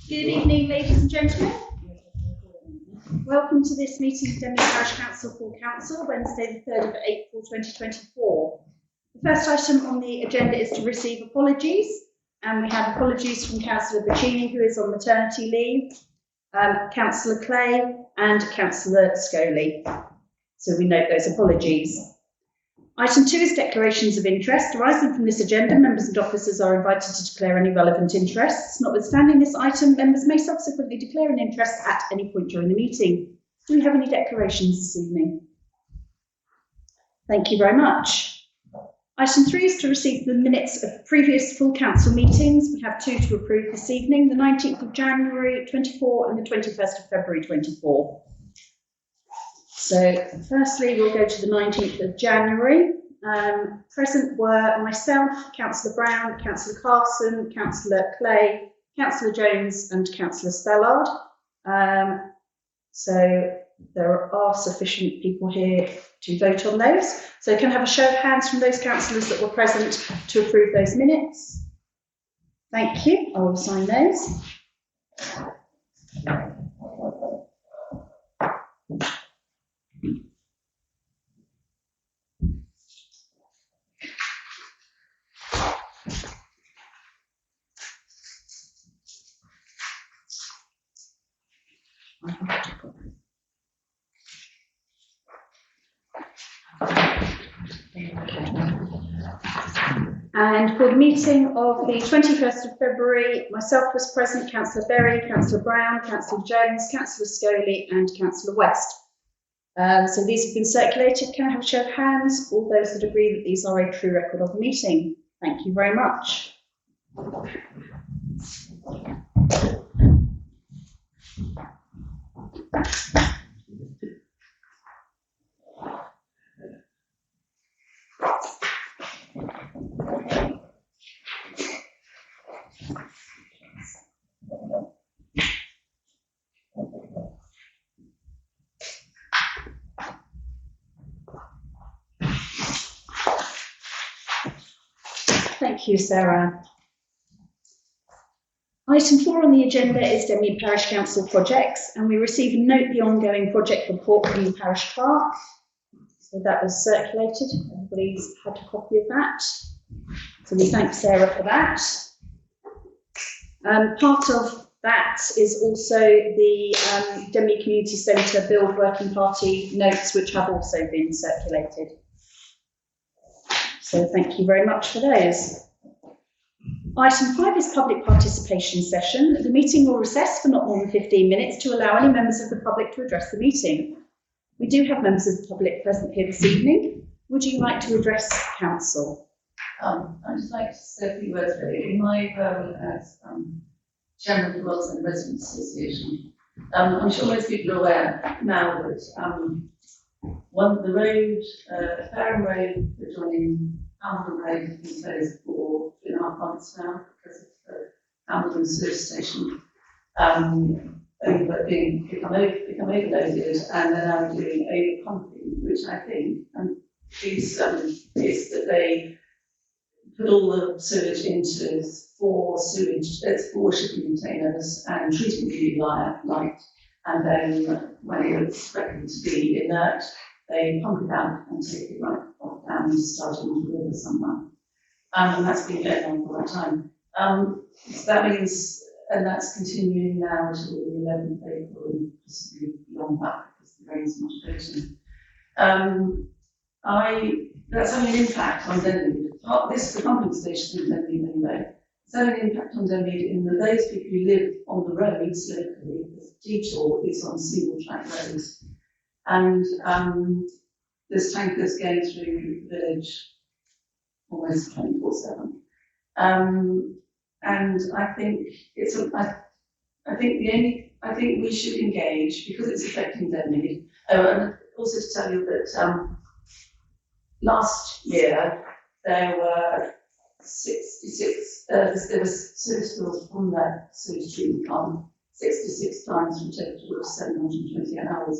Good evening, ladies and gentlemen. Welcome to this meeting of Denmead Parish Council Full Council, Wednesday the 3rd of April 2024. The first item on the agenda is to receive apologies, and we have apologies from Councillor Bacini, who is on maternity leave, Councillor Clay and Councillor Scoley. So we note those apologies. Item 2 is declarations of interest. Arising from this agenda, members and officers are invited to declare any relevant interests. Notwithstanding this item, members may subsequently declare an interest at any point during the meeting. Do we have any declarations this evening? Thank you very much. Item 3 is to receive the minutes of previous full council meetings. We have 2 to approve this evening, the 19th of January 24 and the 21st of February 24. So firstly, we'll go to the 19th of January. Present were myself, Councillor Brown, Councillor Carson, Councillor Clay, Councillor Jones and Councillor Spellard. So there are sufficient people here to vote on those. So can I have a show of hands from those councillors that were present to approve those minutes? Thank you. I will sign those. And for the meeting of the 21st of February, myself was present, Councillor Berry, Councillor Brown, Councillor Jones, Councillor Scoley and Councillor West. So these have been circulated. Can I have a show of hands? All those that agree that these are a true record of the meeting. Thank you very much. Thank you, Sarah. Item 4 on the agenda is Denmead Parish Council projects, and we receive and note the ongoing project report from the parish clerk. So that was circulated. Everybody's had a copy of that. So we thank Sarah for that. Part of that is also the Denmead Community Centre Build Working Party notes, which have also been circulated. So thank you very much for those. Item 5 is public participation session. The meeting will recess for not more than 15 minutes to allow any members of the public to address the meeting. We do have members of the public present here this evening. Would you like to address council? I'd just like to say a few words really. In my role as Chairman of the Wells and Residents Association, I'm sure most people are aware now that the road, Fareham Road, adjoining Hamilton Road, has been closed for 2.5 months now because of the Hamilton sewage station become overloaded, and they're now doing over-pumping, which I think is that they put all the sewage into four shipping containers and treating the light, and then when it's reckoned to be inert, they pump it out and take it right off down and start it into the river somewhere. And that's been going on for a time. So that means, and that's continuing now until the 11th of April and possibly beyond that because the rain's not abating. That's having an impact on Denmead. This is the pumping station in Denmead anyway. It's having an impact on Denmead in that those people who live on the roads locally, the detour is on single track roads. And there's tankers going through the village almost 24/7. And I think I think we should engage because it's affecting Denmead. And also to tell you that last year there were 66. There was sewage spills from that sewage treatment plant 66 times from a total of 720 hours.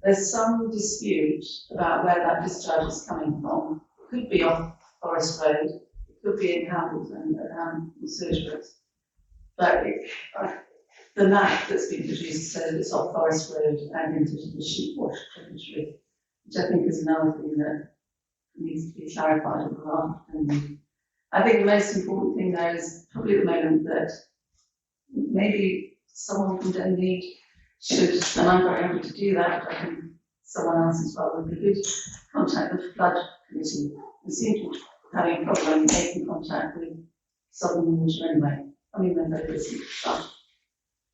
There's some dispute about where that discharge is coming from. It could be off Forest Road, it could be in Hamilton, the sewage works. But the map that's been produced, so it's off Forest Road and into the Sheepwash territory, which I think is another thing that needs to be clarified as well. And I think the most important thing there is probably at the moment that maybe someone from Denmead should, and I'm very happy to do that, but I think someone else as well would be good, contact the flood committee. We seem to be having a problem making contact with Southern Water anyway. I mean, when they listen to stuff.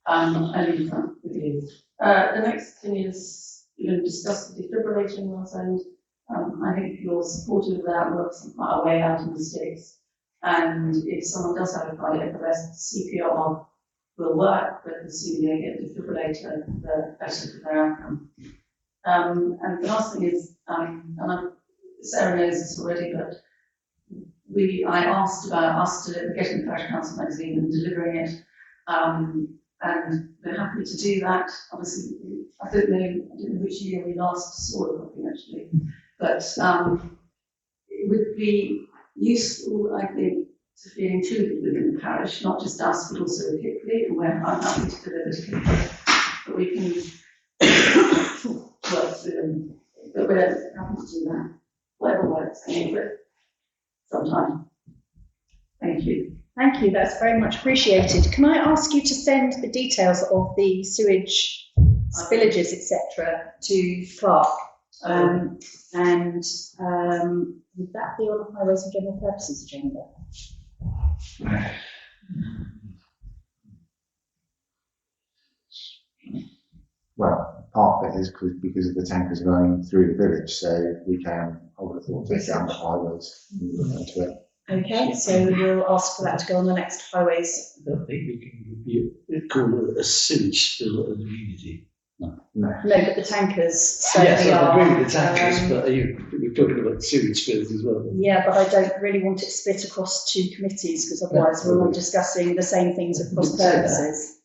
And in front with you. The next thing is you're going to discuss the defibrillator in Wales End. I think you're supportive of that, works quite a way out in the sticks. And if someone does have a cardiac arrest, CPR will work, but the sooner they get a defibrillator, the better for their outcome. And the last thing is, Sarah knows this already, but I asked about us getting the Parish Council magazine and delivering it. And we're happy to do that. Obviously, I don't know which year we last saw a copy actually, but it would be useful, I think, to be included within the parish, not just us, but also Kippley, and I'm happy to deliver to Kippley, but we can work with them. But we're happy to do that. Whatever works, anyway, sometime. Thank you. Thank you, that's very much appreciated. Can I ask you to send the details of the sewage spillages, etc., to Clark? And would that be on the Highways and General Purposes agenda? Well, part of it is because of the tankers going through the village, so we can, I would have thought, take down the highways and look into it. Okay, so we'll ask for that to go on the next highways. I don't think we can call it a sewage spill of the community. No. No, but the tankers. So Yes, we I agree are, with the tankers, but we're talking about sewage spills as well. Yeah, but I don't really want it split across two committees because otherwise we're all discussing the same things across purposes.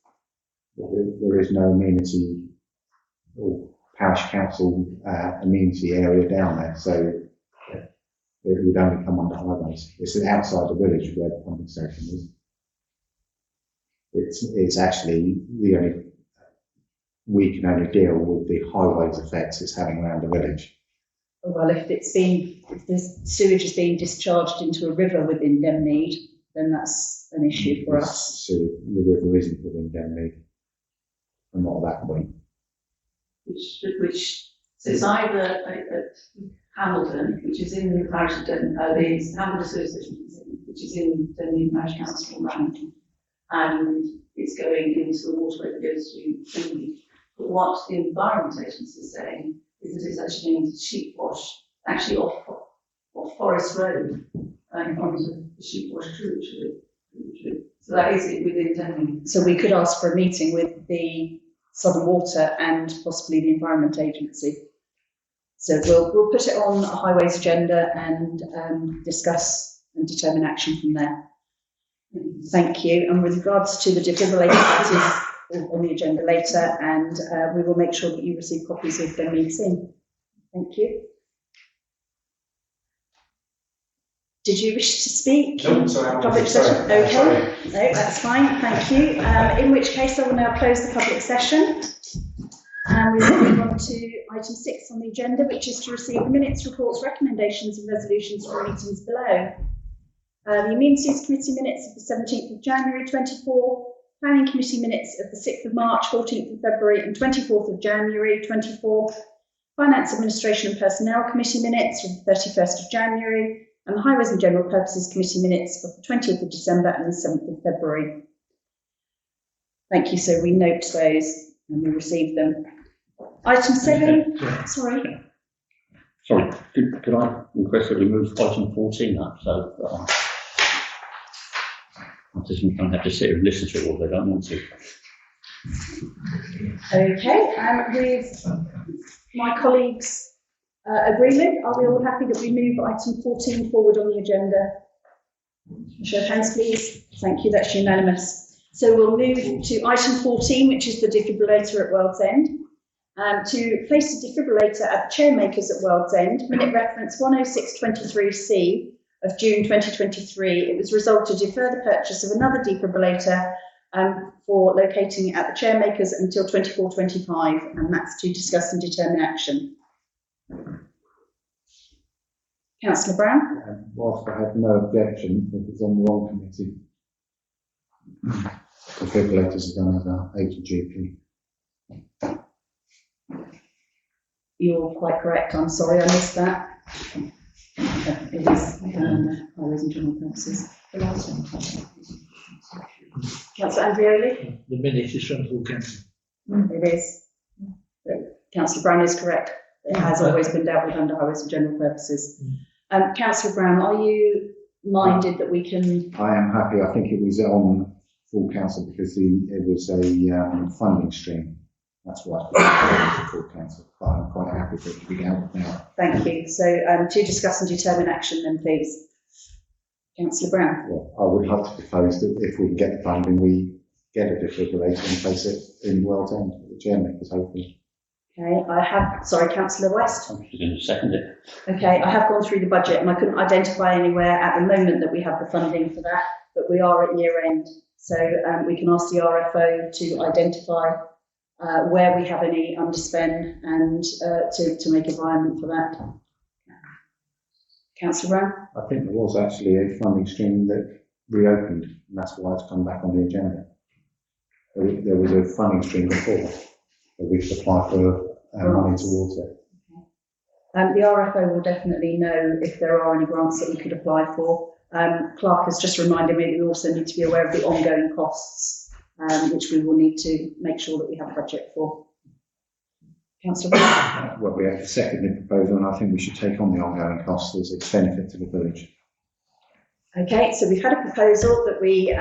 There is no amenity or parish council amenity area down there, so it would only come under highways. It's outside the village where the pumping station is. It's actually the only, we can only deal with the highways effects it's having around the village. Well, if the sewage is being discharged into a river within Denmead, then that's an issue for us. So the river isn't within Denmead, and not at that point. So it's either at Hamilton, which is in the parish of Denmead, the Hamilton Sewer Station, which is in Denmead Parish Council in Ramsden, and it's going into the waterway that goes through Denmead. But what the Environment Agency is saying is that it's actually going to Sheepwash, actually off Forest Road, onto the Sheepwash territory. So that is it within Denmead. So we could ask for a meeting with the Southern Water and possibly the Environment Agency. So we'll put it on a highways agenda and discuss and determine action from there. Thank you. And with regards to the defibrillator, that is on the agenda later, and we will make sure that you receive copies of the meeting. Thank you. Did you wish to speak? No, sorry. Public session? Okay. No, that's fine. Thank you. In which case, I will now close the public session. And we will move on to item 6 on the agenda, which is to receive the minutes, reports, recommendations and resolutions from meetings below. The Amenities Committee minutes of the 17th of January 24, Planning Committee minutes of the 6th of March, 14th of February and 24th of January 24, Finance Administration and Personnel Committee minutes of the 31st of January, and the Highways and General Purposes Committee minutes of the 20th of December and the 7th of February. Thank you. So we note those and we receive them. Item 7, sorry. Sorry, could I request that we move item 14 up, so participants don't have to sit and listen to it all, they don't want to. Okay, with my colleagues' agreement, are we all happy that we move item 14 forward on the agenda? Show of hands, please. Thank you, that's unanimous. So we'll move to item 14, which is the defibrillator at World's End. To place a defibrillator at the Chairmakers at World's End, minute reference 10623C of June 2023, it was resolved to defer the purchase of another defibrillator for locating at the chairmakers until 24-25, and that's to discuss and determine action. Councillor Brown? Whilst I have no objection, if it's on the wrong committee, defibrillators are done at our HGP. You're quite correct. I'm sorry I missed that. It is highways and general purposes. The last one. Councillor Andrioli? The minute is from full council. It is. Councillor Brown is correct. It has always been dealt with under highways and general purposes. Councillor Brown, are you minded that we can? I am happy. I think it was on full council because it was a funding stream. That's why it's on full council. But I'm quite happy for it to be dealt with now. Thank you. So to discuss and determine action then, please. Councillor Brown. Well, I would like to propose that if we can get the funding, we get a defibrillator and place it in Wells End at the chairmakers, hopefully. Okay, Councillor West. I'm just going to second it. Okay, I have gone through the budget and I couldn't identify anywhere at the moment that we have the funding for that, but we are at year end. So we can ask the RFO to identify where we have any underspend and to make environment for that. Councillor Brown? I think there was actually a funding stream that reopened, and that's why it's come back on the agenda. There was a funding stream before, that we should apply for money towards it. The RFO will definitely know if there are any grants that we could apply for. Clark has just reminded me that we also need to be aware of the ongoing costs, which we will need to make sure that we have a budget for. Councillor Brown? Well, we have to second the proposal, and I think we should take on the ongoing costs as a benefit to the village. Okay, so we've had a proposal that we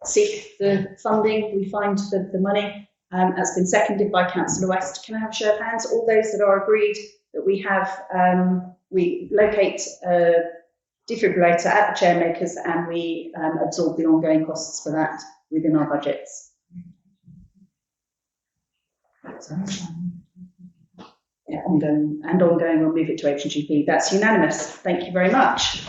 seek the funding, we find the money. That's been seconded by Councillor West. Can I have a show of hands? All those that are agreed that we have, we locate a defibrillator at the chairmakers and we absorb the ongoing costs for that within our budgets. Yeah, ongoing, we'll move it to HGP. That's unanimous. Thank you very much.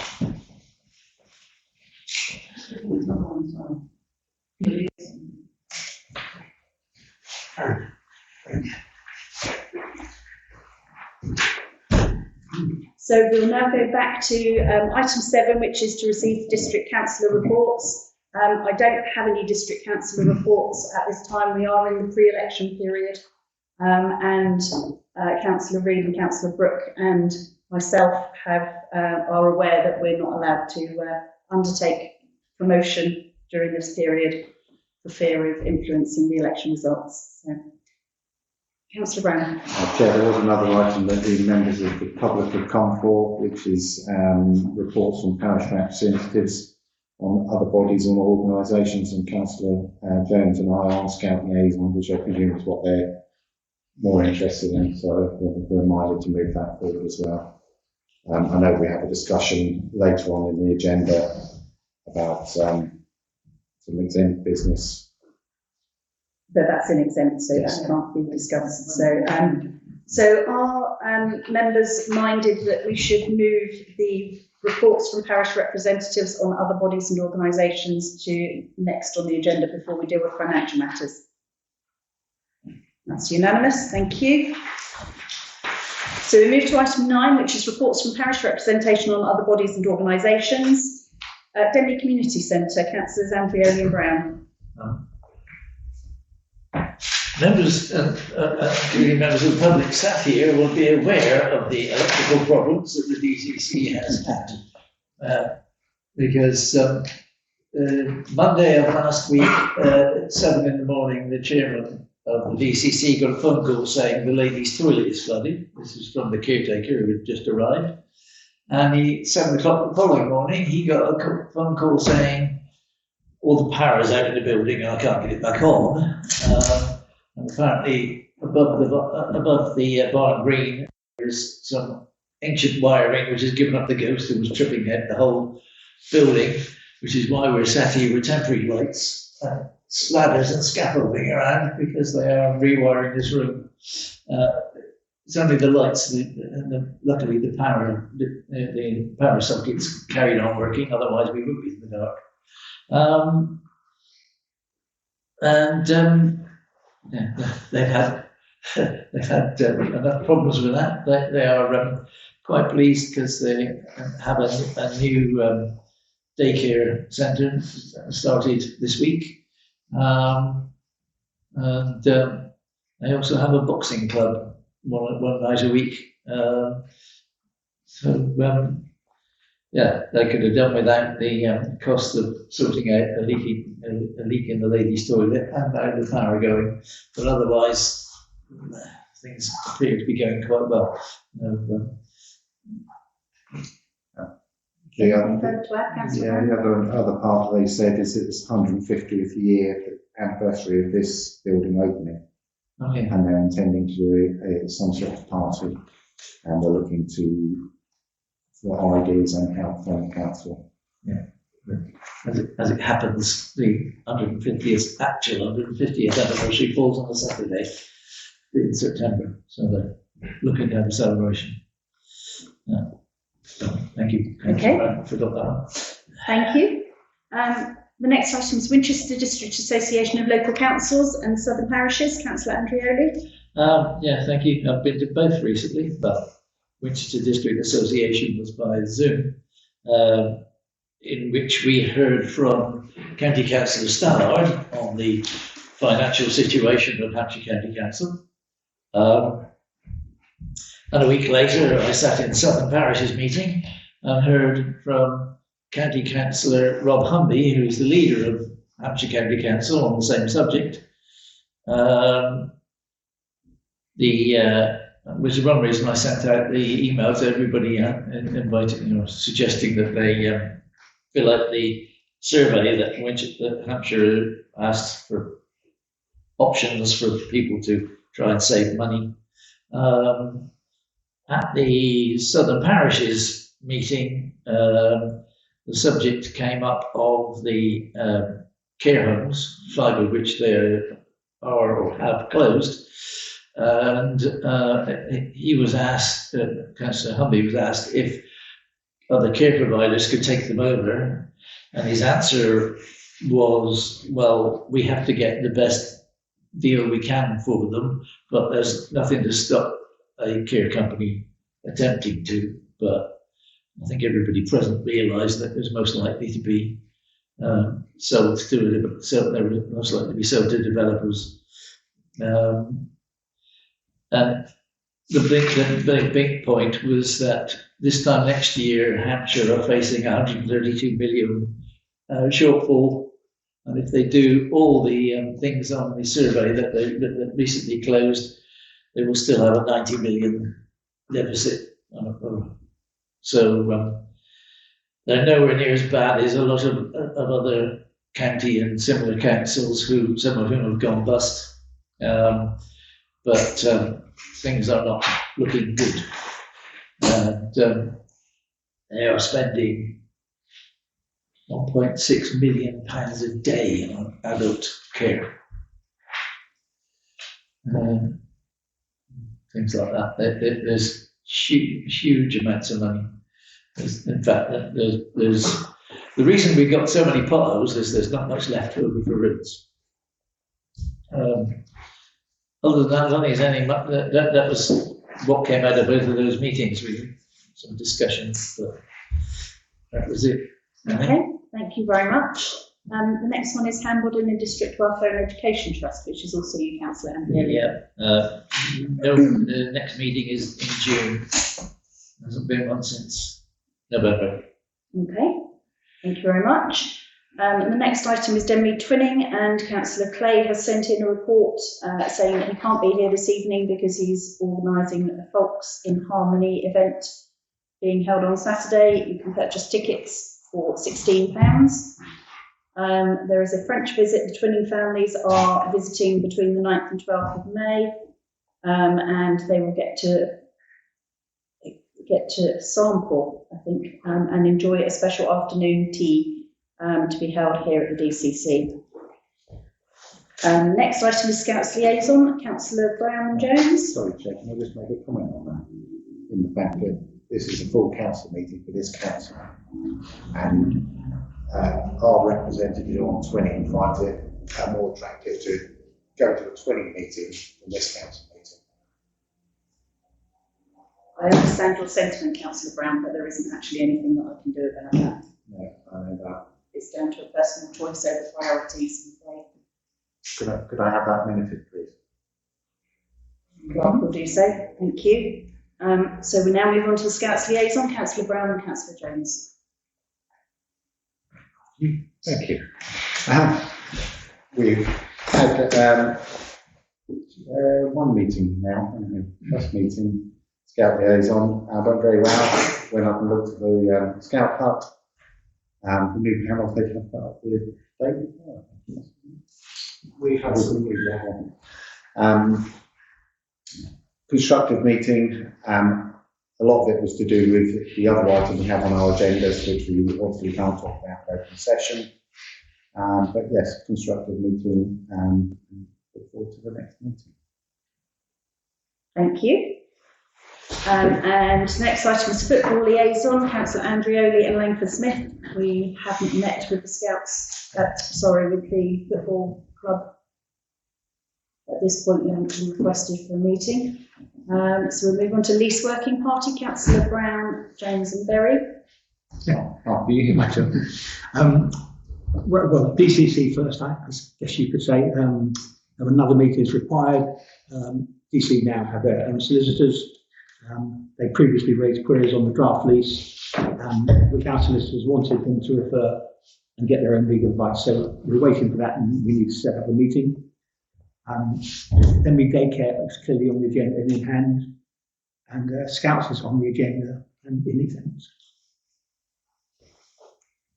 So we'll now go back to item 7, which is to receive district councillor reports. I don't have any district councillor reports at this time. We are in the pre-election period, and Councillor Reid and Councillor Brooke and myself are aware that we're not allowed to undertake promotion during this period for fear of influencing the election results. So, Councillor Brown. Chair, there was another item that the members of the public have come for, which is reports from parish representatives on other bodies and organisations, and Councillor Jones and I are Scout liaison, which I presume is what they're more interested in, so we're minded to move that forward as well. I know we have a discussion later on in the agenda about some exempt business. But that's in exempt, so Yes. that can't be discussed. So are members minded that we should move the reports from parish representatives on other bodies and organisations to next on the agenda before we deal with financial matters? That's unanimous, thank you. So we move to item 9, which is reports from parish representation on other bodies and organisations. Denley Community Centre, Councillors Andrioli and Brown. Members, including members of the public sat here, will be aware of the electrical problems that the DCC has had. Because Monday of last week, at 7 in the morning, the chairman of the DCC got a phone call saying the ladies' toilet is flooded. This is from the caretaker who had just arrived. And 7 o'clock the following morning, he got a phone call saying all the power's out of the building and I can't get it back on. And apparently above the barn green there is some ancient wiring which has given up the ghost and was tripping out the whole building, which is why we're sat here with temporary lights, ladders and scaffolding around, because they are rewiring this room. It's only the lights, and luckily the power sockets carried on working, otherwise we would be in the dark. And yeah, they've had enough problems with that. They are quite pleased because they have a new daycare centre started this week, and they also have a boxing club one night a week. Yeah, they could have done without the cost of sorting out a leak in the ladies' toilet and out the power going, but otherwise things appear to be going quite well. The Anything further to add, Councillor yeah, Brown? the other part they said is it's 150th year anniversary of this building opening, Oh, yeah. and they're intending to do some sort of party, and they're looking for ideas and help from the council. As it happens, the 150th anniversary falls on a Saturday in September, so they're looking to have a celebration. Yeah. So, thank you. Okay. I forgot that one. Thank you. The next item is Winchester District Association of Local Councils and Southern Parishes. Councillor Andrioli. Yeah, thank you. I've been to both recently, but Winchester District Association was by Zoom, in which we heard from County Councillor Stallard on the financial situation of Hampshire County Council. And a week later, I sat in Southern Parishes meeting and heard from County Councillor Rob Humby, who's the leader of Hampshire County Council, on the same subject. Which is one reason I sent out the email to everybody, inviting, suggesting that they fill out the survey that Hampshire asked for options for people to try and save money. At the Southern Parishes meeting, the subject came up of the care homes, 5 of which they are or have closed. And he was asked, Councillor Humby was asked if other care providers could take them over. And his answer was, well, we have to get the best deal we can for them, but there's nothing to stop a care company attempting to. But I think everybody present realised that it was most likely to be sold to developers. And the big point was that this time next year, Hampshire are facing 132 million shortfall, and if they do all the things on the survey that recently closed, they will still have a 90 million deficit. So they're nowhere near as bad as a lot of other county and similar councils, some of whom have gone bust. But things are not looking good. And they are spending £1.6 million a day on adult care. Things like that. There's huge amounts of money. In fact, there's the reason we've got so many potholes is there's not much left over for roads. Other than that, I don't think there's any. That was what came out of both of those meetings, really. Some discussions, but that was it. Okay, thank you very much. The next one is Hambledon and District Welfare and Education Trust, which is also you, Councillor Andrioli. Yeah. The next meeting is in June. Hasn't been one since November. Okay, thank you very much. The next item is Denmead Twinning, and Councillor Clay has sent in a report saying that he can't be here this evening because he's organising a Folks in Harmony event being held on Saturday. You can purchase tickets for £16. There is a French visit. The Twinning families are visiting between the 9th and 12th of May, and they will get to sample, I think, and enjoy a special afternoon tea to be held here at the DCC. Next item is Scouts Liaison, Councillor Brown and Jones. Sorry, Chair, can I just make a comment on that? In the fact that this is a full council meeting for this council, and our representative on Twinning finds it more attractive to go to a twinning meeting than this council meeting. I understand your sentiment, Councillor Brown, but there isn't actually anything that I can do about that. No, I know that. It's down to a personal choice over priorities, I'm afraid. Could I have that minuted, please? Clerk will do so, thank you. So we now move on to the Scouts liaison, Councillor Brown and Councillor Jones. Thank you. We've had one meeting now, haven't we? First meeting, Scout liaison, went very well. Went up and looked at the Scout hut, the new panel they have put up with David. We had a constructive meeting. A lot of it was to do with the other item we have on our agendas, which we obviously can't talk about in open session. But yes, constructive meeting, and look forward to the next meeting. Thank you. And next item is football liaison, Councillor Andrioli and Langford Smith. We haven't met with the Scouts, with the football club. At this point, we haven't been requested for a meeting. So we'll move on to lease working party, Councillor Brown, Jones and Berry. Yeah, after you, my turn. Well, DCC first, I guess you could say. Another meeting is required. DC now have their own solicitors. They previously raised queries on the draft lease, which our solicitors wanted them to refer and get their own legal advice. So we're waiting for that, and we need to set up a meeting. Then we daycare is clearly on the agenda and in hand, and Scouts is on the agenda and in events.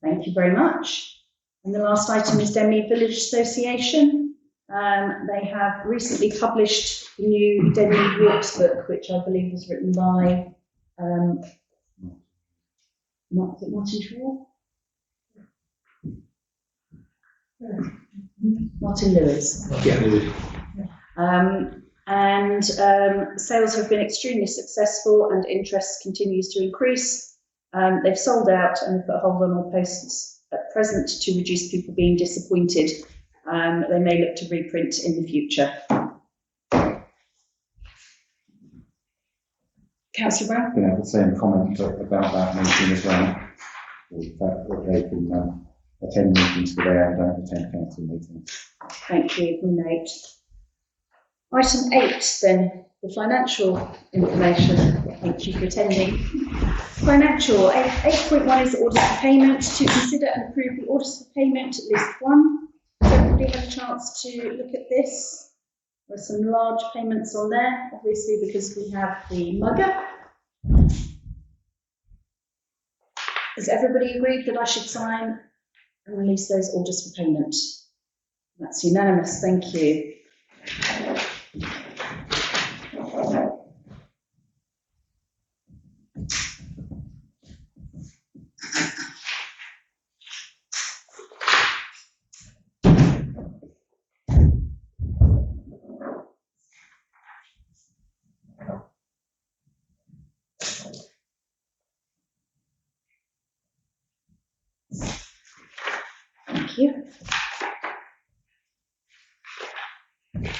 Thank you very much. And the last item is Denmead Village Association. They have recently published the new Denmead Walks book, which I believe was written by Martin Shaw? Martin Lewis. Sales have been extremely successful and interest continues to increase. They've sold out and have put a hold on all posts at present to reduce people being disappointed. They may look to reprint in the future. Councillor Brown? Can I have the same comment about that meeting as well? The fact that they can attend meetings today and don't attend council meetings. Thank you, Nate. Item 8 then, the financial information. Thank you for attending. Financial, 8.1 is the orders for payment. To consider and approve the orders for payment, list 1. Has everybody had a chance to look at this? There are some large payments on there, obviously because we have the mugger. Has everybody agreed that I should sign and release those orders for payment? That's unanimous, thank you. Thank you.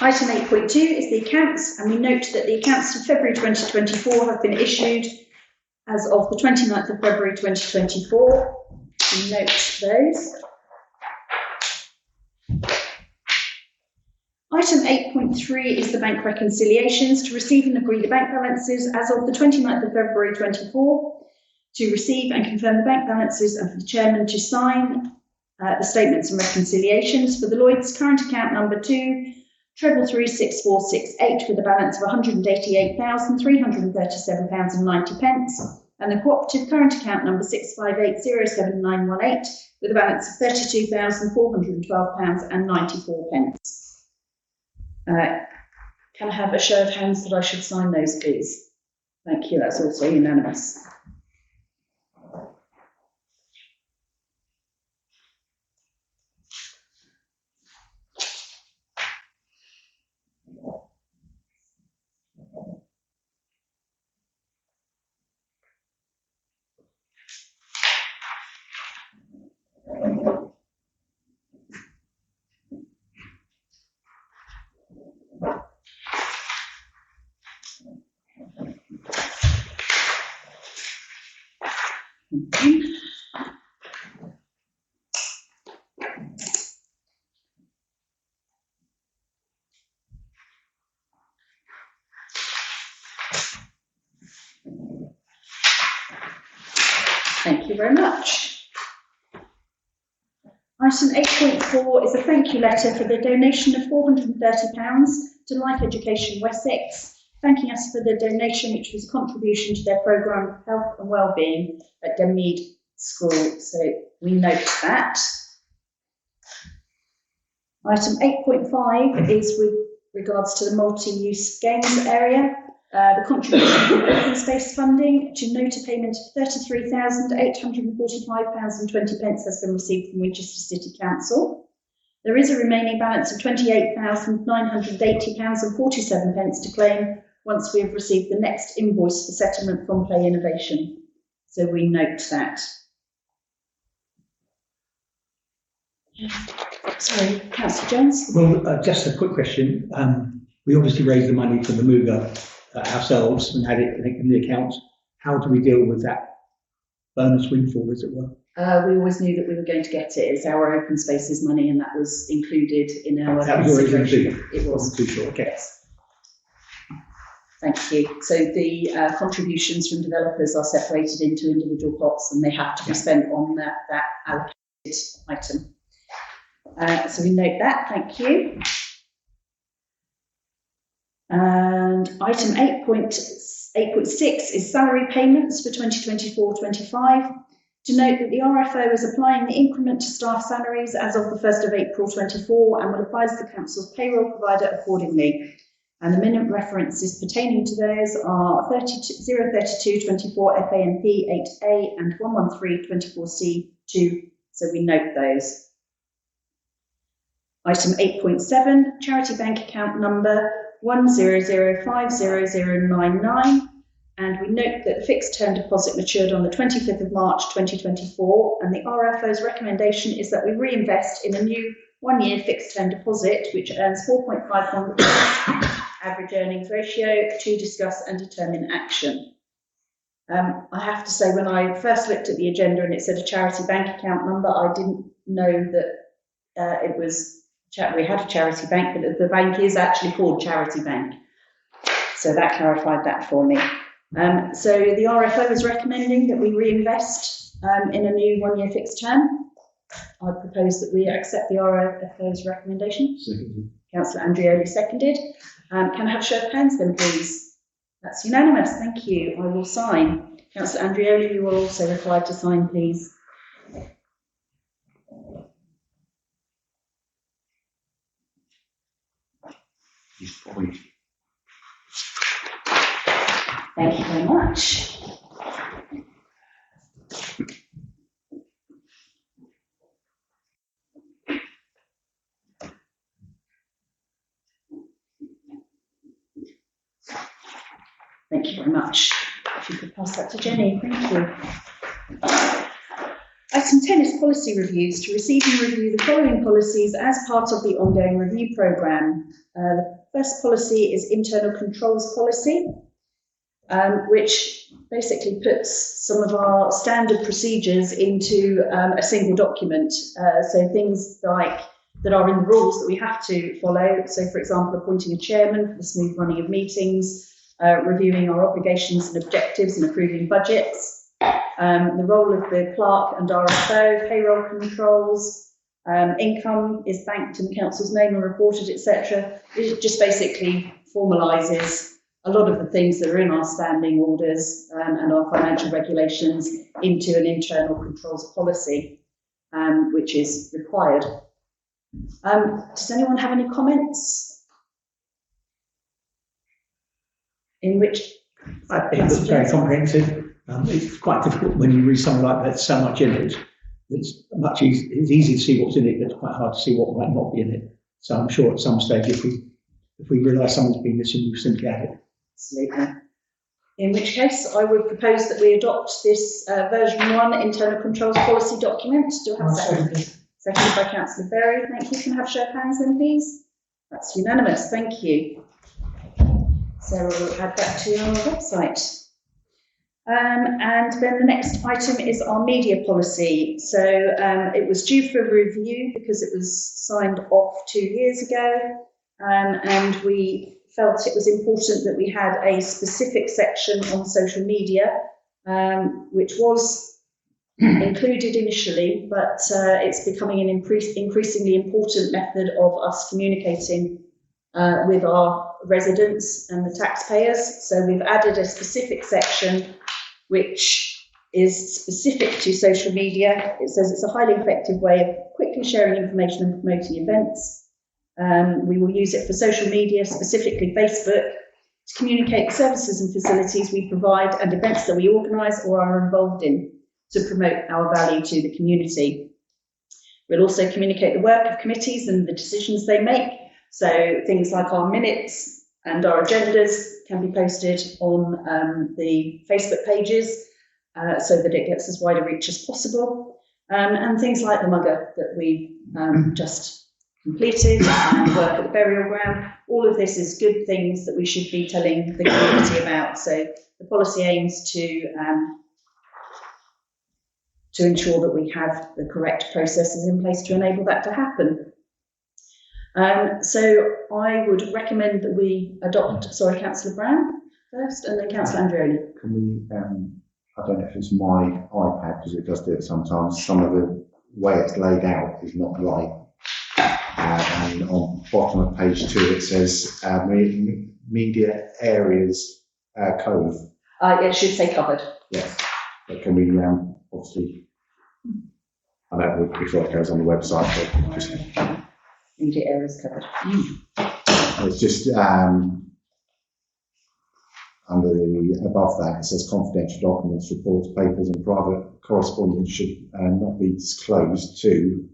Item 8.2 is the accounts, and we note that the accounts for February 2024 have been issued as of the 29th of February 2024. We note those. Item 8.3 is the bank reconciliations to receive and agree the bank balances as of the 29th of February 24, to receive and confirm the bank balances and for the chairman to sign the statements and reconciliations for the Lloyds current account number 2 3336468 with a balance of £188,337.90 and the cooperative current account number 6580791 with a balance of £32,412.94. Can I have a show of hands that I should sign those, please? Thank you, that's also unanimous. Thank you very much. Item 8.4 is a thank you letter for the donation of £430 to Life Education Wessex, thanking us for the donation, which was a contribution to their programme of health and wellbeing at Denmead School. So we note that. Item 8.5 is with regards to the multi-use games area. The contribution from open space funding to nota payment of £33,845.20 has been received from Winchester City Council. There is a remaining balance of £28,980.47 to claim once we have received the next invoice for settlement from Play Innovation. So we note that. Sorry, Councillor Jones. Well, just a quick question. We obviously raised the money for the MUGA ourselves and had it in the account. How do we deal with that bonus windfall, as it were? We always knew that we were going to get it. It's our open spaces money, and that was included in our. That was already included. It was. Too sure. Okay. Yes. Thank you. So the contributions from developers are separated into individual pots, and they have to be spent on that allocated item. So we note that. Thank you. And item 8.6 is salary payments for 2024-25. To note that the RFO is applying the increment to staff salaries as of the 1st of April 24 and will advise the council's payroll provider accordingly. And the minimum references pertaining to those are 03224 FAMP 8A and 11324C 2. So we note those. Item 8.7, charity bank account number 100500099, and we note that the fixed term deposit matured on the 25th of March 2024, and the RFO's recommendation is that we reinvest in a new one-year fixed term deposit which earns 4.51% average earnings ratio to discuss and determine action. I have to say, when I first looked at the agenda and it said a charity bank account number, I didn't know that it was. We had a charity bank, but the bank is actually called Charity Bank. So that clarified that for me. So the RFO is recommending that we reinvest in a new one-year fixed term. I propose that we accept the RFO's recommendation. Seconded. Councillor Andrioli seconded. Can I have a show of hands then, please? That's unanimous. Thank you. I will sign. Councillor Andrioli, you will also require to sign, please. Thank you very much. Thank you very much. If you could pass that to Jenny, thank you. Item 10 is policy reviews. To receive and review the following policies as part of the ongoing review programme. The first policy is internal controls policy, which basically puts some of our standard procedures into a single document. So things like that are in the rules that we have to follow. So, for example, appointing a chairman for the smooth running of meetings, reviewing our obligations and objectives and approving budgets. The role of the clerk and RFO, payroll controls, income is banked in the council's name and reported, etc. It just basically formalises a lot of the things that are in our standing orders and our financial regulations into an internal controls policy, which is required. Does anyone have any comments? In which I think it's very comprehensive. It's quite difficult when you read something like that, so much in it. It's easy to see what's in it, but it's quite hard to see what might not be in it. So I'm sure at some stage, if we realise something's been missing, we'll simply add it. Absolutely. In which case, I would propose that we adopt this version 1 internal controls policy document. Do I have a second? Seconded by Councillor Berry. Thank you. Can I have a show of hands then, please? That's unanimous. Thank you. Sarah will add that to our website. And then the next item is our media policy. So it was due for review because it was signed off 2 years ago, and we felt it was important that we had a specific section on social media, which was included initially, but it's becoming an increasingly important method of us communicating with our residents and the taxpayers. So we've added a specific section which is specific to social media. It says it's a highly effective way of quickly sharing information and promoting events. We will use it for social media, specifically Facebook, to communicate the services and facilities we provide and events that we organise or are involved in to promote our value to the community. We'll also communicate the work of committees and the decisions they make. So things like our minutes and our agendas can be posted on the Facebook pages so that it gets as wide a reach as possible. And things like the mugger that we just completed and work at the burial ground. All of this is good things that we should be telling the community about. So the policy aims to ensure that we have the correct processes in place to enable that to happen. So I would recommend that we adopt, Councillor Brown first and then Councillor Andrioli. Can we, I don't know if it's my iPad, because it does do it sometimes, some of the way it's laid out is not right. And on bottom of page 2 it says media areas code. It should say covered. Yes, but can we obviously, I don't know before it goes on the website, but just, Media areas covered. it's just under the above that it says confidential documents, reports, papers, and private correspondence should not be disclosed to.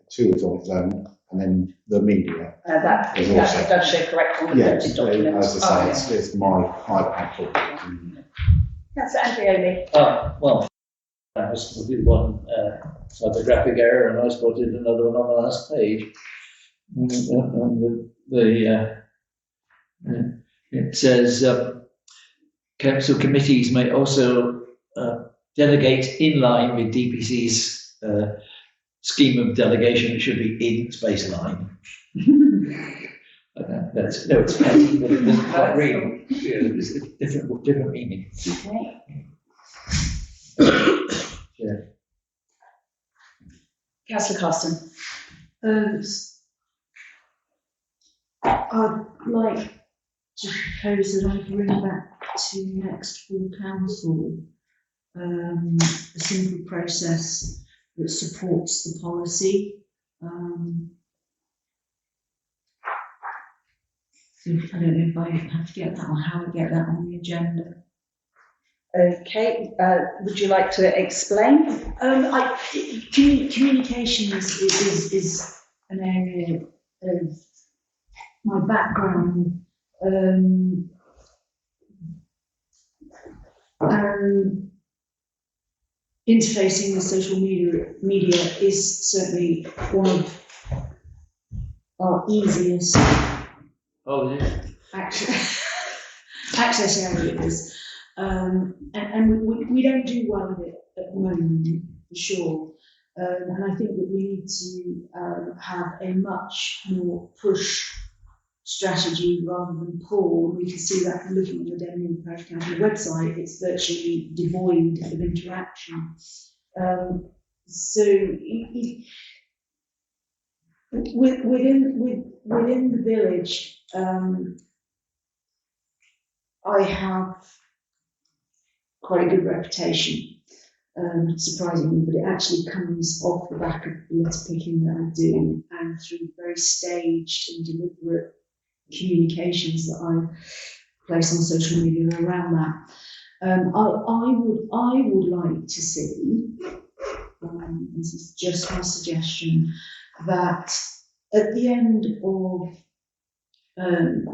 Two is on its own, and then the media. That does show correct on the printed document. As I say, it's my iPad. Councillor Andrioli. Well, I spotted one typographic error, and I spotted another one on the last page. It says council committees may also delegate in line with DPC's scheme of delegation. It should be in space line. It's petty, but it doesn't quite read. It's a different meaning. Okay. Yeah. Councillor Carson. I'd like to propose that I bring back to next full council a simple process that supports the policy. I don't know if I have to get that or how to get that on the agenda. Okay, would you like to explain? Communication is an area of my background, and interfacing with social media is certainly one of our easiest access areas, and we don't do well with it at the moment, for sure. And I think that we need to have a much more push strategy rather than pull. We can see that from looking at the Denman Parish Council website. It's virtually devoid of interaction. Within the village, I have quite a good reputation. Surprisingly, but it actually comes off the back of the litter picking that I do, and through very staged and deliberate communications that I place on social media around that. I would like to see, this is just my suggestion, that at the end of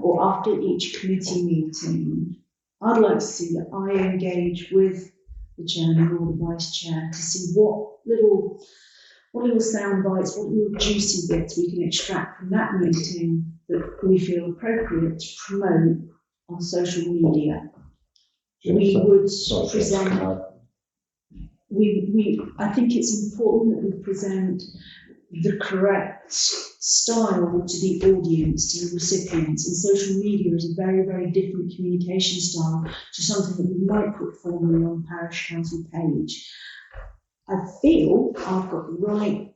or after each committee meeting, I'd like to see that I engage with the chairman or the vice chair to see what little sound bites, what little juicy bits we can extract from that meeting that we feel appropriate to promote on social media. we So- would sorry, present, I think it's important that we present the correct style to the audience, to the recipients. And social media is a very, very different communication style to something that we might put formally on the parish council page. I feel I've got the right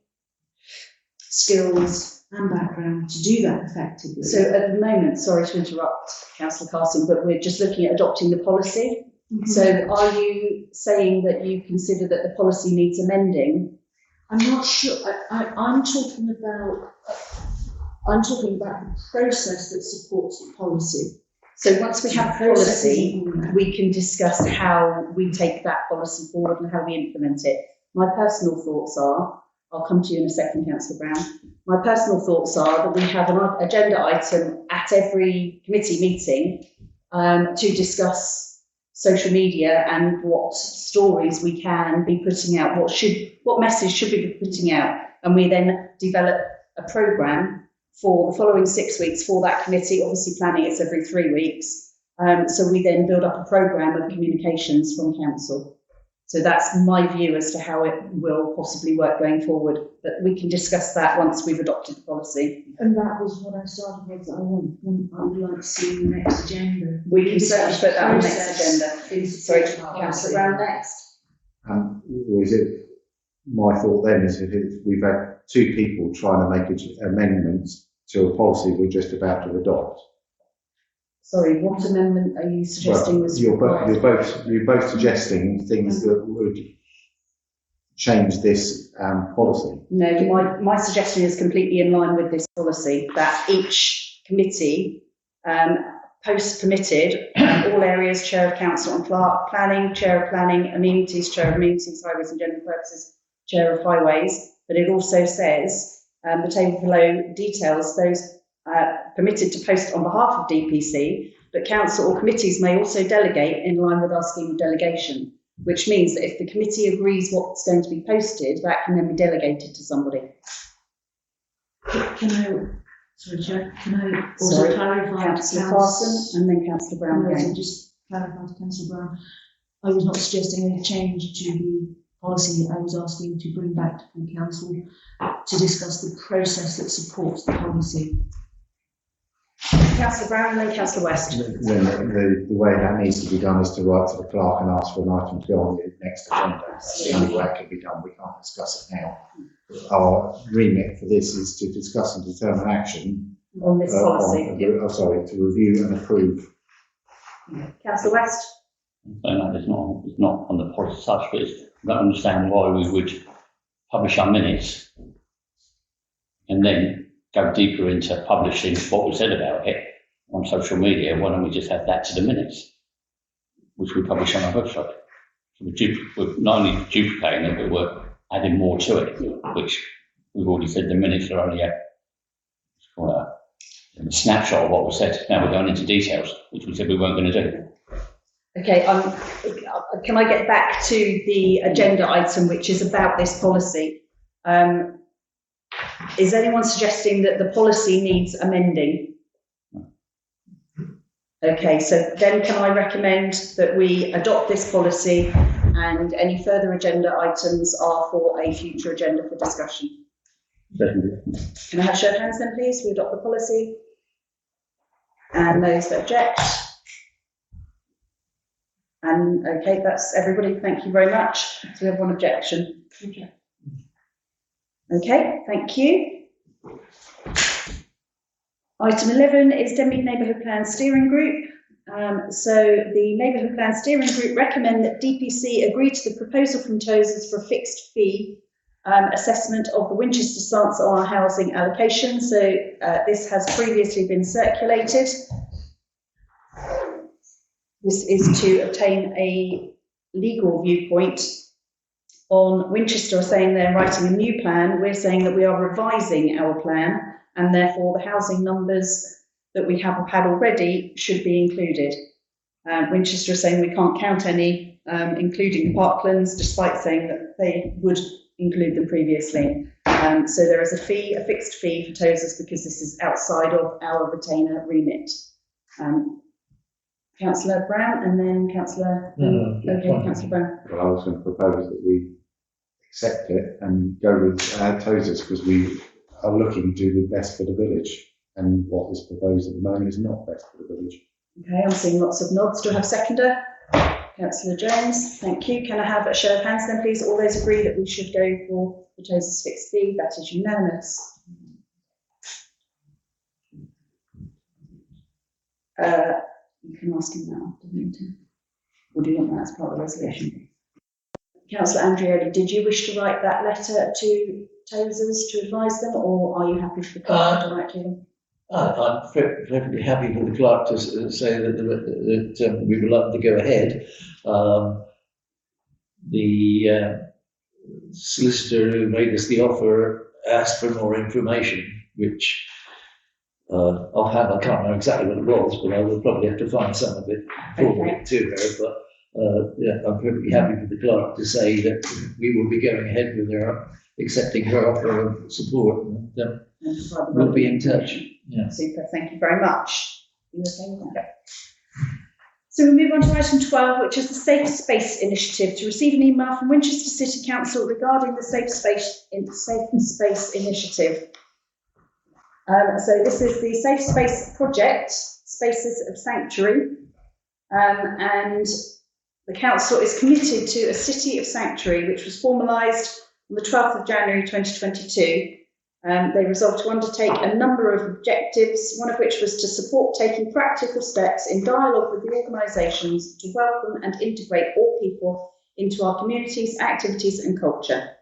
skills and background to do that effectively. So at the moment, sorry to interrupt, Councillor Carson, but we're just looking at adopting the policy. Mhm. So are you saying that you consider that the policy needs amending? I'm not sure. I'm talking about the process that supports the policy. So once we have a policy, Process. we can discuss how we take that policy forward and how we implement it. My personal thoughts are, I'll come to you in a second, Councillor Brown. My personal thoughts are that we have an agenda item at every committee meeting to discuss social media and what stories we can be putting out, what message should we be putting out, and we then develop a programme for the following 6 weeks for that committee. Obviously planning it's every 3 weeks, so we then build up a programme of communications from council. So that's my view as to how it will possibly work going forward, but we can discuss that once we've adopted the policy. And that was what I started with. I would like to see in the next agenda. We can certainly put that on the next Process agenda. is Sorry, part of Councillor it. Brown next. Was it, my thought then is if we've had two people trying to make amendments to a policy we're just about to adopt. Sorry, what amendment are you suggesting was You're required? you're both suggesting things that would change this policy. No, my suggestion is completely in line with this policy, that each committee, post permitted, all areas, chair of council and clerk, planning, chair of planning, amenities, chair of amenities, highways and general purposes, chair of highways, but it also says, the table below details those permitted to post on behalf of DPC, but council or committees may also delegate in line with our scheme of delegation, which means that if the committee agrees what's going to be posted, that can then be delegated to somebody. Can I, sorry, Chair, can I also Sorry, clarify? Councillor Carson and then Councillor Brown Can I also again. just clarify to Councillor Brown? I was not suggesting a change to the policy. I was asking to bring back to full council to discuss the process that supports the policy. Councillor Brown and then Councillor West. Then the way that needs to be done is to write to the clerk and ask for an item to go on the next agenda. That's the only way it can be done. We can't discuss it now. Our remit for this is to discuss and determine action. On this policy. To review and approve. Councillor West. And that is not on the policy as such, but I don't understand why we would publish our minutes and then go deeper into publishing what was said about it on social media. Why don't we just add that to the minutes, which we publish on our website? So we're not only duplicating it, but we're adding more to it, which we've already said the minutes are only a snapshot of what was said. Now we're going into details, which we said we weren't going to do. Okay, can I get back to the agenda item, which is about this policy? Is anyone suggesting that the policy needs amending? Okay, so then can I recommend that we adopt this policy and any further agenda items are for a future agenda for discussion? Definitely. Can I have show of hands then, please? We adopt the policy. And those that object? And okay, that's everybody. Thank you very much. So we have one objection. Okay, thank you. Item 11 is Denmead Neighbourhood Plan Steering Group. So the Neighbourhood Plan Steering Group recommend that DPC agree to the proposal from TOSES for a fixed fee assessment of the Winchester stance on our housing allocation. So this has previously been circulated. This is to obtain a legal viewpoint on Winchester saying they're writing a new plan. We're saying that we are revising our plan and therefore the housing numbers that we have had already should be included. Winchester is saying we can't count any, including the parklands, despite saying that they would include them previously. So there is a fixed fee for TOSES because this is outside of our retainer remit. Councillor Brown and then Councillor. No, Okay, fine. Councillor Brown. Well, I was going to propose that we accept it and go with Tozers because we are looking to do the best for the village. And what is proposed at the moment is not best for the village. Okay, I'm seeing lots of nods. Do I have a seconder? Councillor Jones, thank you. Can I have a show of hands then, please? All those agree that we should go for the Tozers fixed fee? That is unanimous. You can ask him that after the meeting. Or do you want that as part of the resolution? Councillor Andreoli, did you wish to write that letter to Tozers to advise them, or are you happy for the clerk to write to them? I'm perfectly happy for the clerk to say that we would like to go ahead. The solicitor who made us the offer asked for more information, which offhand I can't remember exactly what it was, but I will probably have to find some of it forward to her. But yeah, I'm perfectly happy for the clerk to say that we will be going ahead with her, accepting her offer of support, and we'll be in touch. Yeah. Super, thank you very much. You okay with that? So we move on to item 12, which is the Safe Space Initiative, to receive an email from Winchester City Council regarding the Safe Space Initiative. So this is the Safe Space Project, Spaces of Sanctuary, and the council is committed to a City of Sanctuary, which was formalised on the 12th of January 2022. They resolved to undertake a number of objectives, one of which was to support taking practical steps in dialogue with the organisations to welcome and integrate all people into our communities, activities and culture.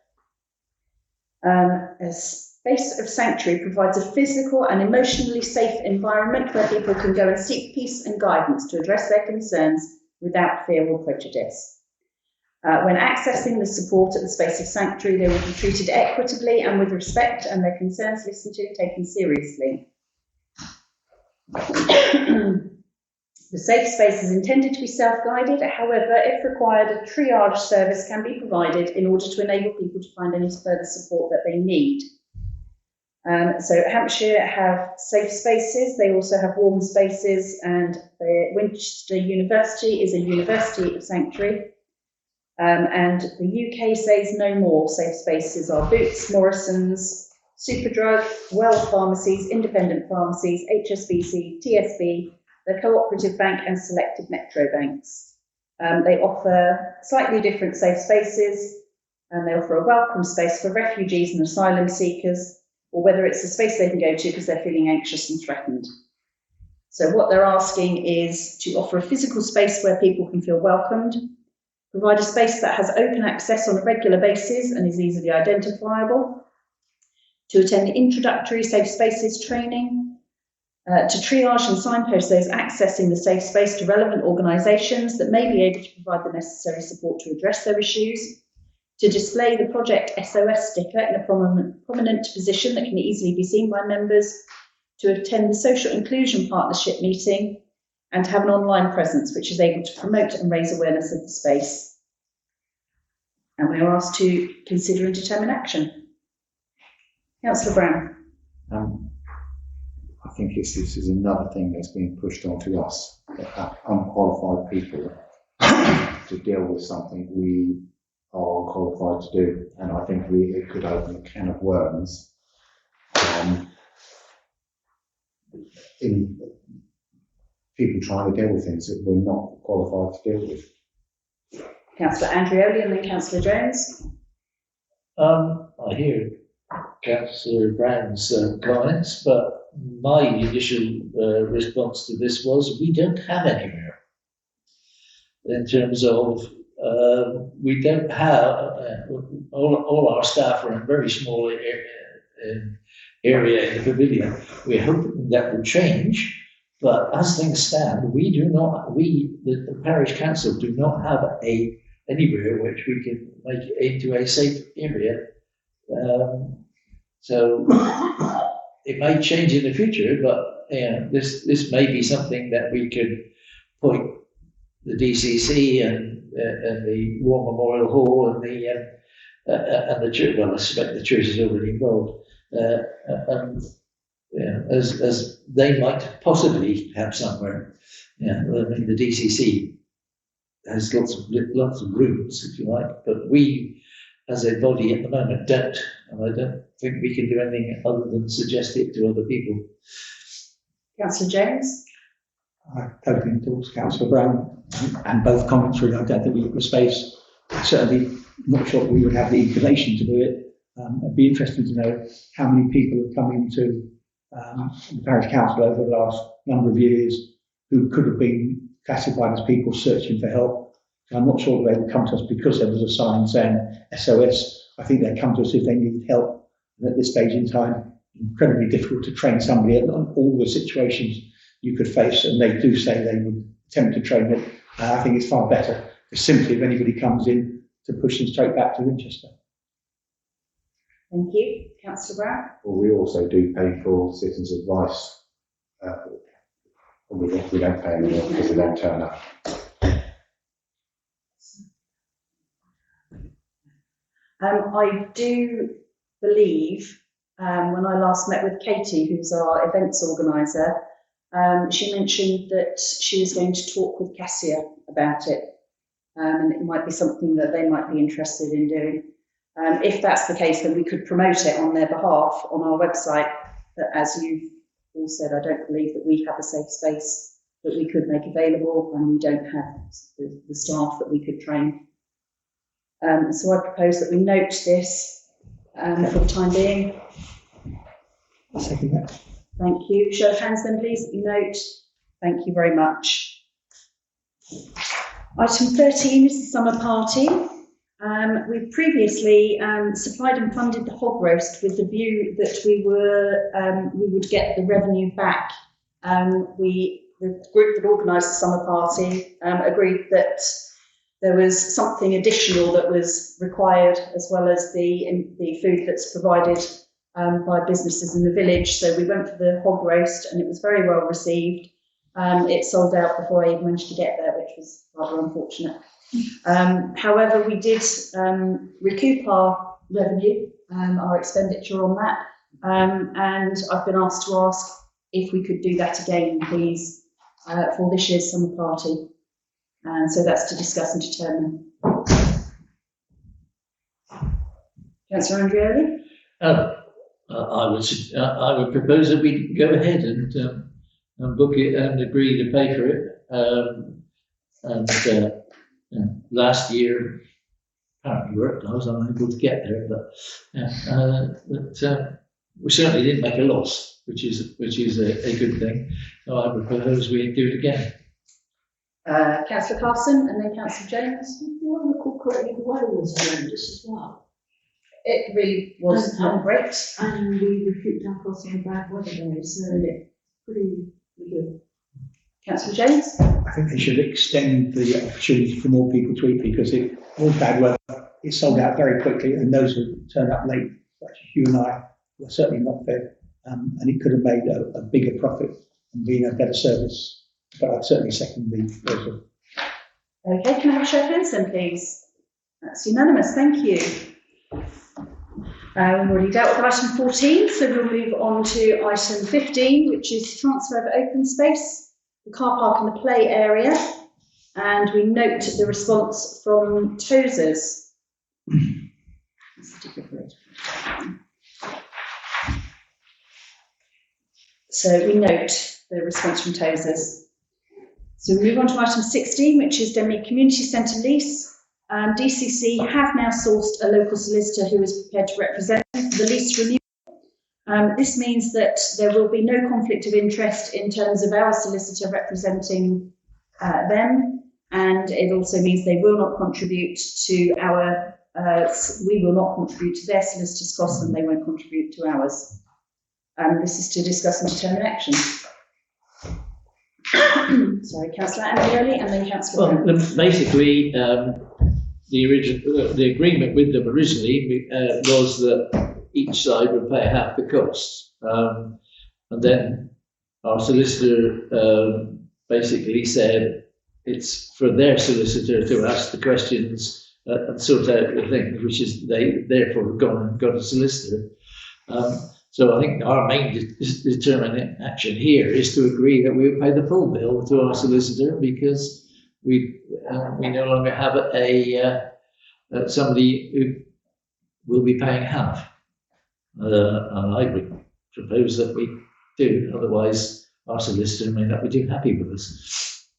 A Space of Sanctuary provides a physical and emotionally safe environment where people can go and seek peace and guidance to address their concerns without fear or prejudice. When accessing the support at the Space of Sanctuary, they will be treated equitably and with respect, and their concerns listened to and taken seriously. The safe space is intended to be self-guided. However, if required, a triage service can be provided in order to enable people to find any further support that they need. So Hampshire have safe spaces. They also have warm spaces, and Winchester University is a university of sanctuary. And the UK says no more safe spaces are Boots, Morrison's, Superdrug, Well Pharmacies, Independent Pharmacies, HSBC, TSB, the Cooperative Bank and selected Metro banks. They offer slightly different safe spaces, and they offer a welcome space for refugees and asylum seekers, or whether it's a space they can go to because they're feeling anxious and threatened. So what they're asking is to offer a physical space where people can feel welcomed, provide a space that has open access on a regular basis and is easily identifiable, to attend introductory safe spaces training, to triage and signpost those accessing the safe space to relevant organisations that may be able to provide the necessary support to address their issues, to display the Project SOS sticker in a prominent position that can easily be seen by members, to attend the Social Inclusion Partnership meeting, and to have an online presence which is able to promote and raise awareness of the space. And we are asked to consider and determine action. Councillor Brown. I think this is another thing that's being pushed onto us, unqualified people, to deal with something we are qualified to do. And I think it could open a can of worms in people trying to deal with things that we're not qualified to deal with. Councillor Andreoli and then Councillor Jones. I hear Councillor Brown's comments, but my initial response to this was we don't have anywhere. In terms of we don't have all our staff are in a very small area in the pavilion. We're hoping that will change. But as things stand, the parish council do not have anywhere which we can make it into a safe area. So it may change in the future, but this may be something that we could point the DCC and the War Memorial Hall and the church. Well, I suspect the church is already involved. As they might possibly have somewhere. Yeah, well, I mean, the DCC has lots of rules, if you like, but we, as a body at the moment, don't. And I don't think we can do anything other than suggest it to other people. Councillor Jones? I totally endorse Councillor Brown and both comments really. I don't think we've got the space. Certainly not sure we would have the inclination to do it. It'd be interesting to know how many people have come into the parish council over the last number of years who could have been classified as people searching for help. I'm not sure they would come to us because there was a sign saying SOS. I think they'd come to us if they needed help. And at this stage in time, incredibly difficult to train somebody on all the situations you could face, and they do say they would attempt to train it. I think it's far better simply if anybody comes in to push them straight back to Winchester. Thank you. Councillor Brown? Well, we also do pay for citizens' advice. We don't pay anymore because they don't turn up. I do believe when I last met with Katie, who's our events organiser, she mentioned that she was going to talk with Cassia about it, and it might be something that they might be interested in doing. If that's the case, then we could promote it on their behalf on our website. But as you've all said, I don't believe that we have a safe space that we could make available, and we don't have the staff that we could train. So I propose that we note this for the time being. I'll second that. Thank you. Show of hands then, please, that you note. Thank you very much. Item 13 is the summer party. We previously supplied and funded the hog roast with the view that we would get the revenue back. The group that organised the summer party agreed that there was something additional that was required, as well as the food that's provided by businesses in the village. So we went for the hog roast, and it was very well received. It sold out before I even managed to get there, which was rather unfortunate. However, we did recoup our revenue, our expenditure on that, and I've been asked to ask if we could do that again, please, for this year's summer party. And so that's to discuss and determine. Councillor Andreoli? I would propose that we go ahead and book it and agree to pay for it. Last year apparently worked. I was unable to get there, but we certainly didn't make a loss, which is a good thing. So I would propose we do it again. Councillor Carson and then Councillor Jones. If you want to recall correctly, the weather was horrendous as well. It really was great. And we recouped our costs on bad weather days, so pretty good. Councillor Jones? I think they should extend the opportunity for more people to eat, because it was bad weather. It sold out very quickly, and those who turned up late, such as you and I, were certainly not fed. And it could have made a bigger profit and been a better service. But I'd certainly second the proposal. Okay, can I have a show of hands then, please? That's unanimous, thank you. We've already dealt with item 14, so we'll move on to item 15, which is transfer of open space, the car park and the play area. And we note the response from Tozers. So we note the response from Tozers. So we move on to item 16, which is Denmead Community Centre lease. DCC have now sourced a local solicitor who is prepared to represent them for the lease renewal. This means that there will be no conflict of interest in terms of our solicitor representing them, and it also means they will not contribute to our, we will not contribute to their solicitor's costs, and they won't contribute to ours. This is to discuss and determine action. Sorry, Councillor Andreoli and then Councillor Brown. Well, basically, the agreement with them originally was that each side would pay half the costs. And then our solicitor basically said it's for their solicitor to ask the questions and sort out the things, which is they therefore have gone and got a solicitor. So I think our main determinant action here is to agree that we will pay the full bill to our solicitor, because we no longer have somebody who will be paying half. And I would propose that we do, otherwise our solicitor may not be too happy with us.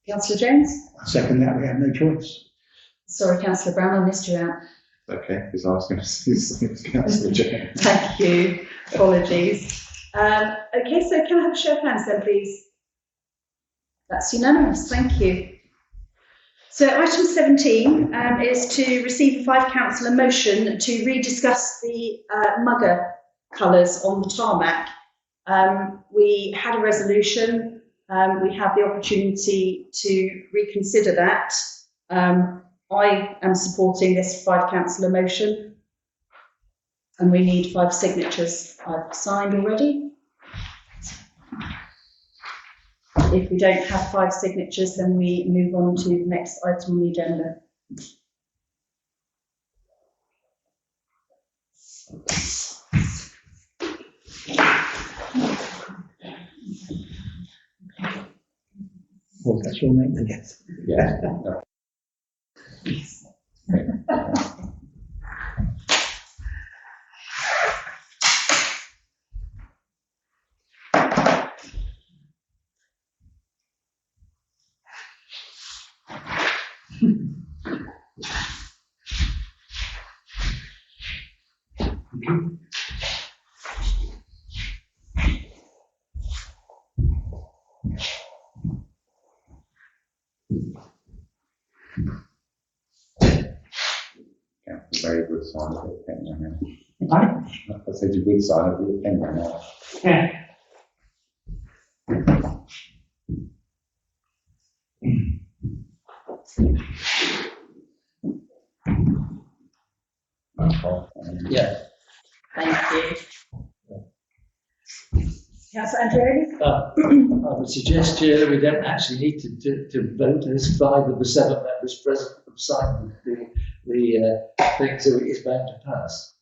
Councillor Jones? Second that, we have no choice. Sorry, Councillor Brown, I missed you out. Okay, because I was going to say Councillor Jones. Thank you. Apologies. Okay, so can I have a show of hands then, please? That's unanimous. Thank you. So item 17 is to receive a 5 councillor motion to rediscuss the mugger colours on the tarmac. We had a resolution. We have the opportunity to reconsider that. I am supporting this 5 councillor motion, and we need 5 signatures. I've signed already. If we don't have 5 signatures, then we move on to the next item on the agenda. Well, that's your name, I guess. Yeah. Very good sign of the pen right now. I said a good sign of the pen right now. Yeah. Yeah. Thank you. Councillor Andreoli? I would suggest, Chair, that we don't actually need to vote, as 5 of the 7 members present have signed the thing, so it is bound to pass.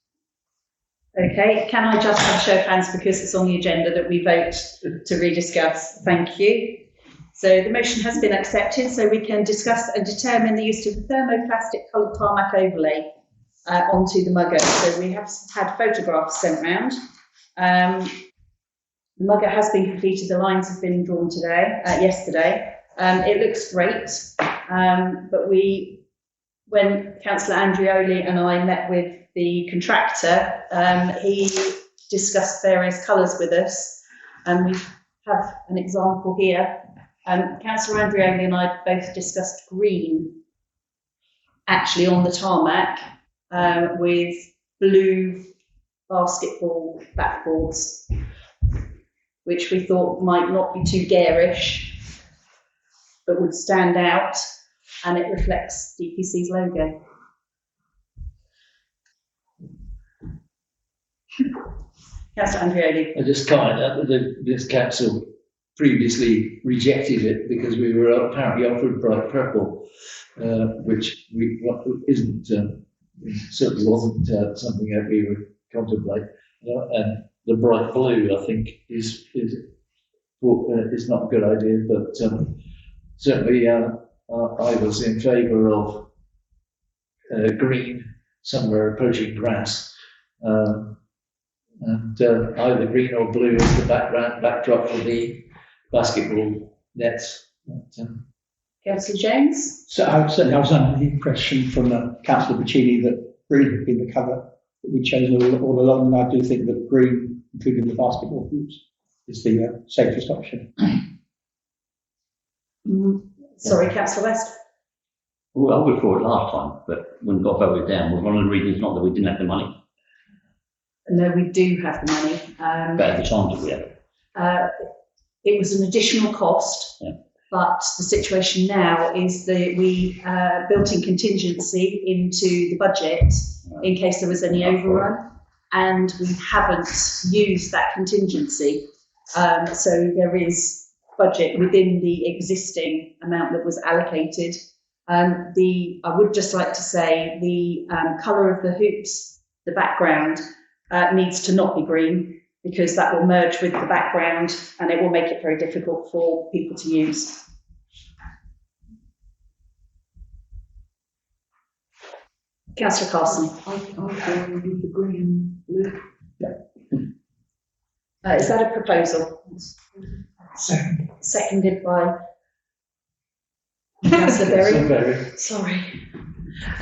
Okay, can I just have a show of hands because it's on the agenda that we vote to rediscuss? Thank you. So the motion has been accepted, so we can discuss and determine the use of the thermoplastic coloured tarmac overlay onto the mugger. So we have had photographs sent round. The mugger has been completed, the lines have been drawn yesterday. It looks great, but when Councillor Andreoli and I met with the contractor, he discussed various colours with us, and we have an example here. Councillor Andreoli and I both discussed green, actually on the tarmac, with blue basketball backboards, which we thought might not be too garish, but would stand out, and it reflects DPC's logo. Councillor Andreoli. I just comment that this council previously rejected it because we were apparently offered bright purple, which isn't, certainly wasn't something that we would contemplate. And the bright blue, I think, is not a good idea, but certainly I was in favour of green, somewhere approaching grass, and either green or blue is the backdrop for the basketball nets. Councillor James? So I was under the impression from Councillor Bacini that green had been the colour that we chose all along, and I do think that green, including the basketball hoops, is the safest option. Sorry, Councillor West. Well, I would for it last time, but when it got voted down, was one of the reasons not that we didn't have the money, No, we do have the money. but at the time did we have it? It was an additional cost, Yeah. but the situation now is that we built in contingency into the budget in case there was any overrun, and we haven't used that contingency. So there is budget within the existing amount that was allocated. I would just like to say the colour of the hoops, the background, needs to not be green, because that will merge with the background and it will make it very difficult for people to use. Councillor Carson. I go with the green and blue. Is that a proposal? Second. Seconded by Councillor Berry. Very. Sorry.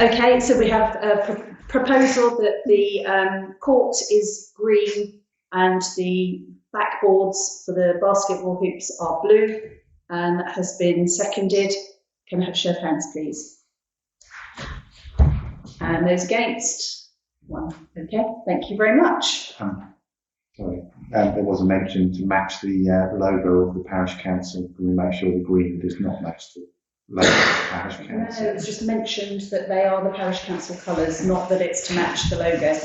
Okay, so we have a proposal that the court is green and the backboards for the basketball hoops are blue, and that has been seconded. Can I have a show of hands, please? And those against? One. Okay, thank you very much. Sorry, there was a mention to match the logo of the parish council. Can we make sure the green does not match the logo of the parish No, council? it was just mentioned that they are the parish council colours, not that it's to match the logo.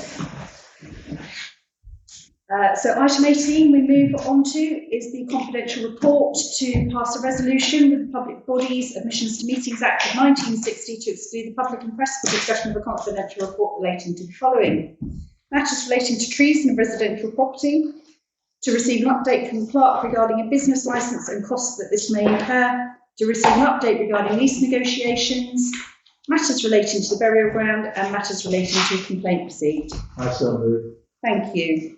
So item 18 we move on to is the confidential report to pass a resolution with the Public Bodies Admissions to Meetings Act of 1960 to exclude the public and press for discussion of a confidential report relating to the following: matters relating to trees in a residential property, to receive an update from the clerk regarding a business licence and costs that this may incur, to receive an update regarding lease negotiations, matters relating to the burial ground, and matters relating to a complaint received. I so move. Thank you.